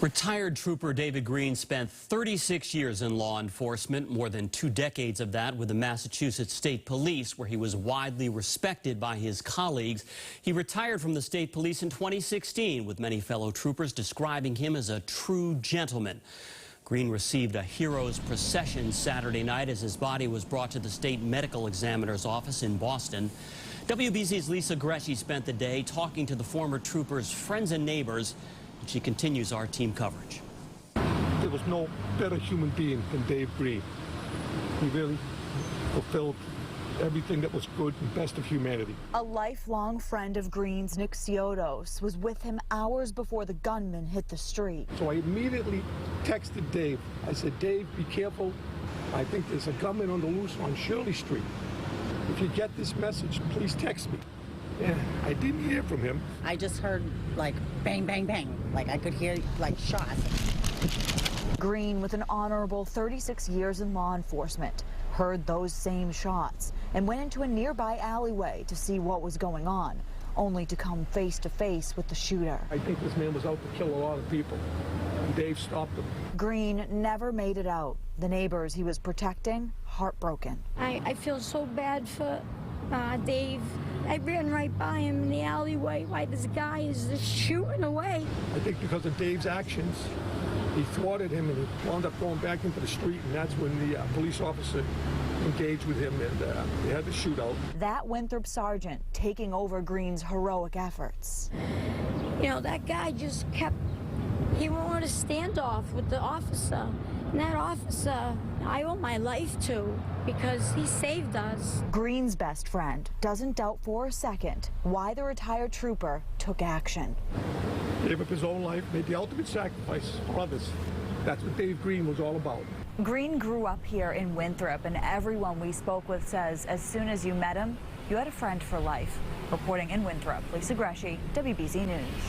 Retired Trooper David Green spent 36 years in law enforcement, more than 2 decades of that with the Massachusetts State Police, where he was widely respected by his colleagues. He retired from the State Police in 2016, with many fellow troopers describing him as a true gentleman. Green received a hero's procession Saturday night as his body was brought to the state medical examiner's office in Boston. WBZ's Lisa Gresci spent the day talking to the former trooper's friends and neighbors. She continues our team coverage. There was no better human being than Dave Green. He really fulfilled everything that was good and best of humanity. A lifelong friend of Green's, Nick Ciotos, was with him hours before the gunman hit the street. So I immediately texted Dave. I said, Dave, be careful. I think there's a gunman on the loose on Shirley Street. If you get this message, please text me. Yeah, I didn't hear from him. I just heard like bang, bang, bang. Like I could hear like shots. Green, with an honorable 36 years in law enforcement, heard those same shots and went into a nearby alleyway to see what was going on, only to come face to face with the shooter. I think this man was out to kill a lot of people, and Dave stopped him. Green never made it out. The neighbors he was protecting, heartbroken. I feel so bad for Dave. I ran right by him in the alleyway while this guy is just shooting away. I think because of Dave's actions, he thwarted him and he wound up going back into the street, and that's when the police officer engaged with him and they had the shootout. That Winthrop sergeant taking over Green's heroic efforts. You know, that guy just he wanted a standoff with the officer. And that officer, I owe my life to because he saved us. Green's best friend doesn't doubt for a second why the retired trooper took action. Gave up his own life, made the ultimate sacrifice for others. That's what Dave Green was all about. Green grew up here in Winthrop, and everyone we spoke with says as soon as you met him, you had a friend for life. Reporting in Winthrop, Lisa Gresci, WBZ News.